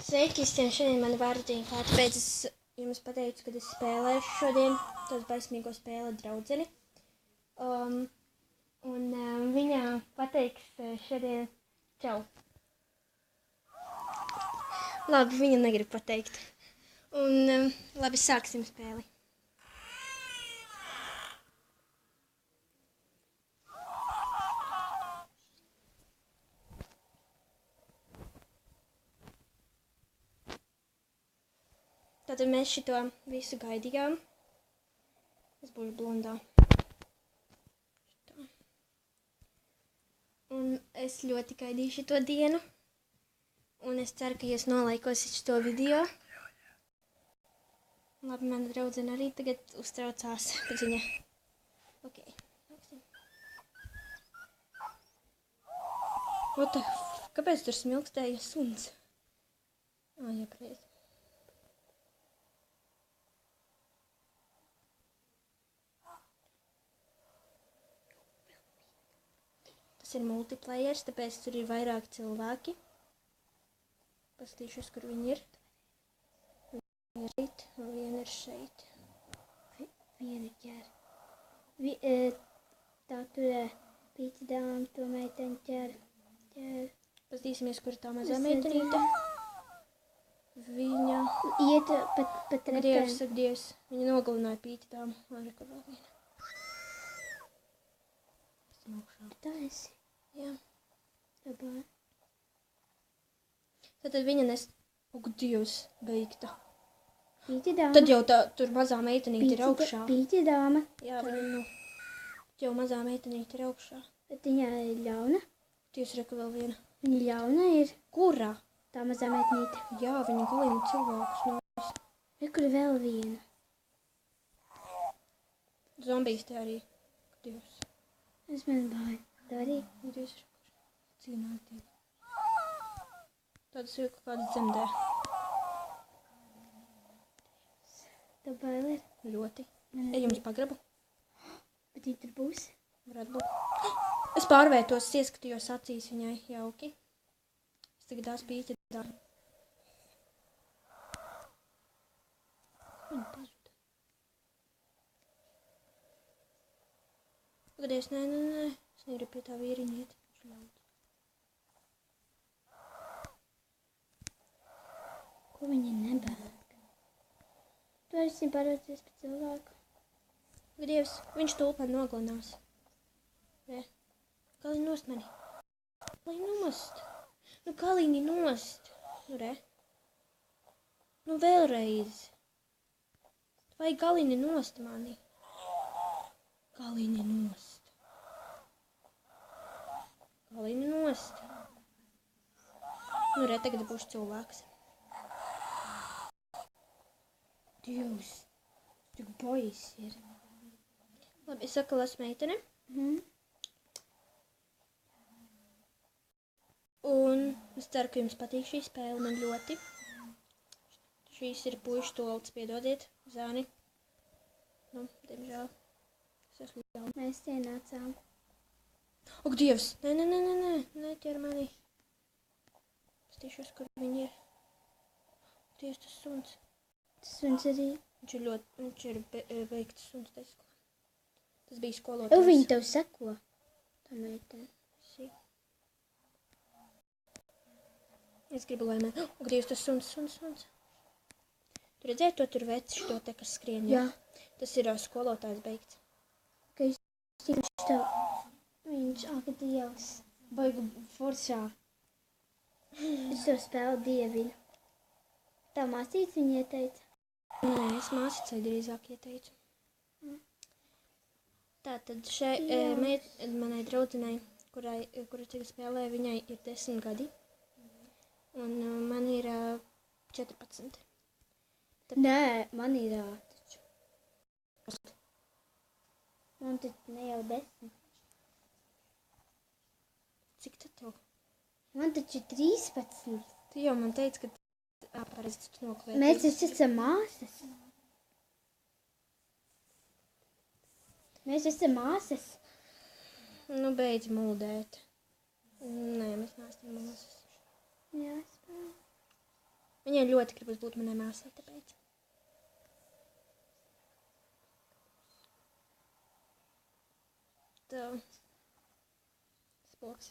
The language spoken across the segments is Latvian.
Sveiki, šodien man vārdiņa klāt, tāpēc es jums pateicu, kad es spēlēšu šodien tos baismīgo spēli draudzeni. Viņa pateiks šodien čau. Labi, viņa negrib pateikt. Labi, sāksim spēli. Tātad mēs šito visu gaidījām. Es būšu blondā. Šitā. Un es ļoti gaidīju šito dienu. Un es ceru, ka jūs nolaikosiet šito video. Labi, mana draudzene arī tagad uztraucās, bet viņa... Ok. What the f... Kāpēc tur smilkstēja suns? Jā, pareizi. Tas ir multiplayers, tāpēc tur ir vairāk cilvēki. Paskatīšos, kur viņi ir. Viena ir šeit, un viena ir šeit. Viena ķer. Tā tur pīci dēlam to meiteni ķer. Paskatīsimies, kur tā mazā meitenīte. Viņa... Iet pat repēm. Dievs. Viņa nogalināja pīci dēlam. Labi, kur vēl viena. Tā esi? Jā. Labāk. Tad viņa nes... Ak, Dievs, beigta. Pīci dāma. Tad jau tā, tur mazā meitenīte ir augšā. Pīci dāma. Jā, viņa nu... Tad jau mazā meitenīte ir augšā. Bet viņa ir ļauna. Tiesa reka vēl viena. Viņa ļauna ir. Kurā? Tā mazā meitnīte. Jā, viņa galina cilvēkus no... Kur vēl viena. Zombijs te arī. Dievs. Es man bāju. Tā arī. Dievs reka. Cīnāties. Tādas ir kaut kādas dzemdē. Tā bail ir. Ļoti. Ejam uz pagrabu. Bet viņa tur būs. Varētu būt. Es pārvērtos, ieskatījos acīs viņai jauki. Es tagad tās pīķi daru. Viņa pazuda. Pagadies, nē. Es negribu pie tā vīriņa iet. Viņš ļaut. Ko viņa nebēg? Tu esi paroties pēc cilvēku. Dievs, viņš tulpani nogalinās. Re. Kalini nost mani. Kalini nost. Nu, Kalini nost. Nu, re. Nu, vēlreiz. Vai Kalini nost mani? Kalini nost. Kalini nost. Nu, re, tagad būšu cilvēks. Dievs, tik bojas ir. Labi, es saku, las meitene. Un es ceru, ka jums patīk šī spēle, man ļoti. Šīs ir puišu tolts, piedodiet, zāni. Nu, diemžēl. Es esmu ļauna. Mēs ienācām. Ak, Dievs! Nē, ķer mani. Es tiešos, kur viņi ir. Dievs, tas suns. Tas suns arī. Viņš ir beigts suns, teisko. Tas bija skolotājs. Viņi tev seko. Tā meitene. Es gribu, lai man... Ak, Dievs, tas suns. Tu redzēji to tur veci, šo te, kas skrien? Jā. Tas ir skolotājs beigts. Ka viņš ak, Dievs. Baigu foršā. Es to spēlu dievinu. Tā mācīts viņa ieteica? Nē, es mācīcai drīzāk ieteicu. Tātad manai draudzenei, kura tagad spēlē, viņai ir 10 gadi. Un man ir 14. Nē, man ir taču. Man taču ne jau 10. Cik tad tev? Man taču 13. Tu jau man teici, ka pareizi tu nokavēji. Mēs esam māsas. Mēs esam māsas. Nu, beidz muldēt. Nē, mēs neesam māsas. Jā, es spēju. Viņai ļoti gribas būt manai māsai, tāpēc. Tā. Spoks.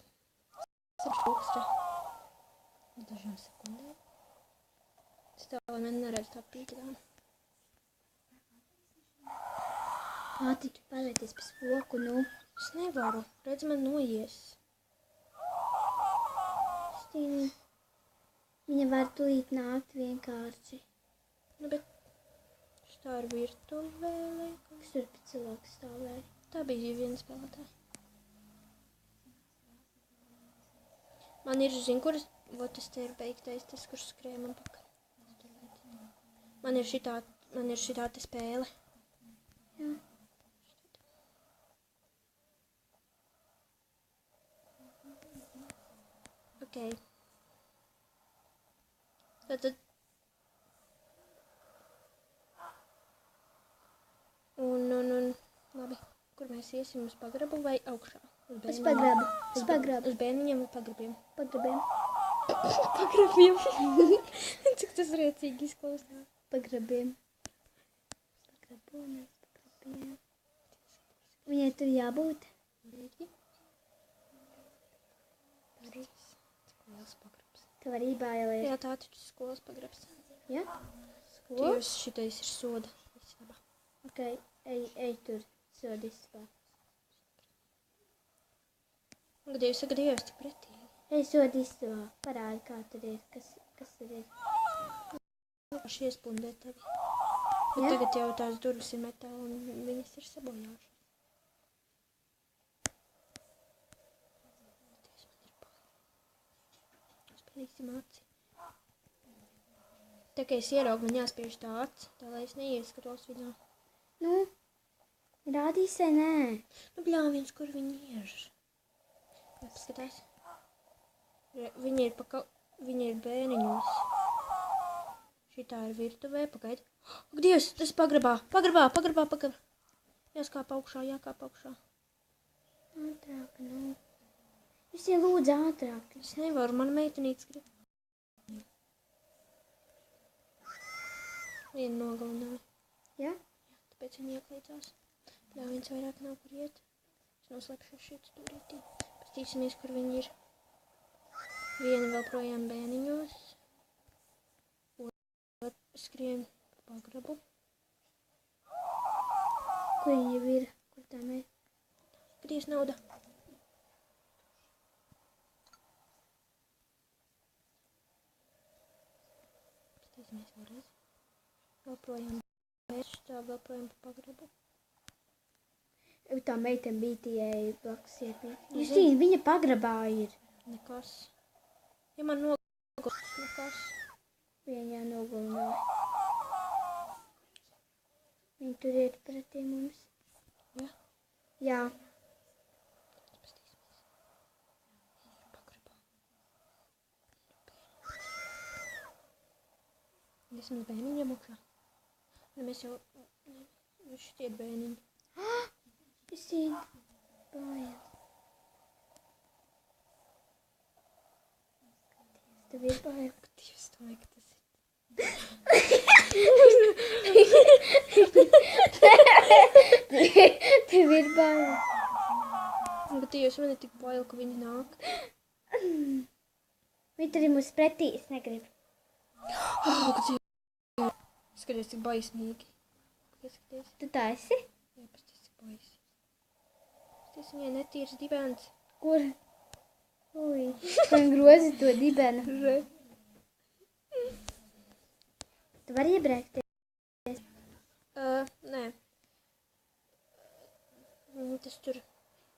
Spoks te. Dažām sekundēm. Es tā, lai man neredz tā pītām. Ātri, pavērties pa spoku, nu. Es nevaru. Redz, man noies. Kristīna, viņa var tūlīt nākt vienkārši. Nu, bet tā ir virtuvē, laikam. Kas tur pēc cilvēku stāvēja? Tā bija viena spēlētāja. Man ir, zin, kuras, vot tas te ir beigtais, tas, kurš skrēja man pakaļ. Man ir šitā te spēle. Jā. Ok. Tātad. Un, labi. Kur mēs iesim, uz pagrabu vai augšā? Uz pagrabu. Uz bērniņiem vai pagrabiem? Pagrabiem. Pagrabiem. Cik tas riecīgi izklausās. Pagrabiem. Pagrabiem. Viņai tur jābūt. Skolas pagrabs. Tev arī bailēs. Jā, tā taču skolas pagrabs. Jā? Dievs, šitais ir soda. Ok, ej tur. Sodistabā. Dievs, saka, Dievs, tik pretīgi. Ej sodistabā. Parādi, kā tur ir. Kas tur ir? Paši iespundēt tevi. Bet Jā? tagad jau tās durvis ir metāla un viņas ir sabojājušas. Dievs, man ir bail. Spēlīsim aci. Tā kā es ieraugu, man jāspiež tā aci, tā lai es neieskatos viņā. Nu, rādīsai nē. Nu, bļāviens, kur viņi ir? Paskatās. Viņi ir bēniņos. Šitā ir virtuvē, pagaidi. Ak, Dievs, tas pagrabā. Jāskāp augšā. Ātrāk, nu. Visiem lūdzu ātrāk. Es nevaru, mana meitenītes grib. Viena nogalināja. Jā? Tāpēc viņi ieklīdzās. Bļāviens vairāk nav kur iet. Es noslēpšos šeit stūrītī. Pastīsimies, kur viņi ir. Viena vēl projām bēniņos. Skrien pa pagrabu. Kur viņa jau ir? Kur tā ir? Gries nauda. Pastīsimies vēlreiz. Vēl projām bēniņos. Tā vēl projām pa pagrabu. Tā meitene bija tijai blakus iepīt. Justīna, viņa pagrabā ir. Nekas. Ja man nogalināts, nekas. Viņa jau nogalināja. Viņa tur ir pretī mums. Ja? Jā. Pastīsimies. Pagrabā. Vismaz bēniņiem augšā. Nu, mēs jau... Šitie ir bēniņi. Justīna, bail. Tev ir bail. Dievs, domāju, ka tas ir. Tev ir bail. Bet Dievs, man ir tik bail, ka viņi nāk. Viņi tur ir mūs pretī, es negribu. Skaties, cik baismīgi. Paskaties. Tu tā esi? Jā, pasties, cik baisi. Pasties, viņai netīrs dibens. Kur? Ui, man grozi to dibenu. Tu vari iebrēkties? Nē. Tas tur.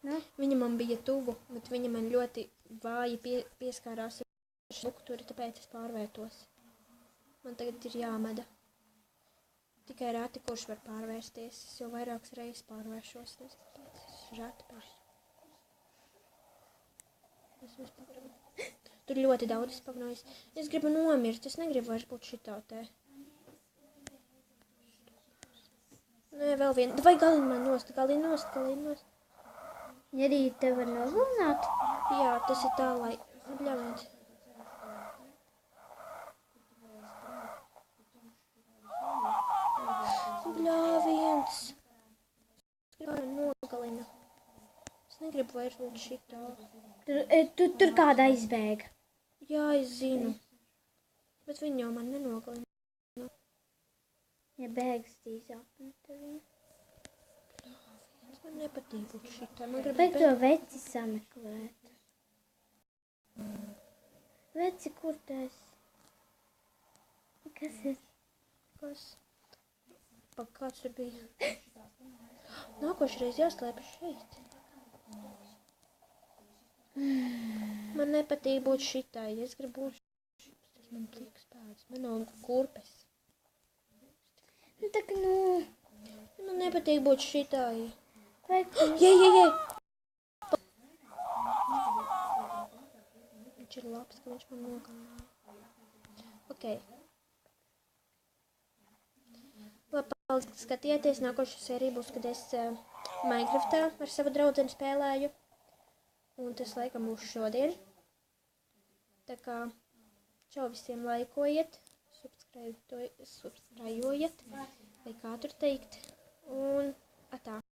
Nu? Viņa man bija tuvu, bet viņa man ļoti vāji pieskārās ar struktūru, tāpēc es pārvērtos. Man tagad ir jāmeda. Tikai rati, kurš var pārvērsties. Es jau vairākas reizes pārvēršos. Tāpēc es rati paši. Tur ļoti daudz spagnojas. Es gribu nomirt. Es negribu vairs būt šitā te. Nē, vēl viena. Vai galīgi man nost. Viņa arī tev var nogalināt? Jā, tas ir tā, lai... Bļāviens. negribu vairs būt šitā. Tur kāda aizbēga. Jā, es zinu. Bet viņi jau man nenogalina. Ja bēgas tīzāk, tad viņa. Man nepatīk būt šitā. Man grib Vajag to veci sameklēt. Veci, kur tas? Kas ir? Kas? Kāds tur bija? Nākošreiz jāslēpjas šeit. Man nepatīk būt šitai. Es gribu būt šitai. Tas man pliks pēdas. Man nav kurpes. Nu, tā kā, nu... Man nepatīk būt šitai. Vajag... Jē! Viņš ir labs, ka viņš man nogalināja. Ok. Labi, paldies, skatieties. Nākošā sērija būs, kad es Minecraftā ar savu draudzeni spēlēju. Un tas laikam būs šodien. Tā kā čau visiem, laikojiet, subscribejojiet, vai kā tur teikt. Un atā.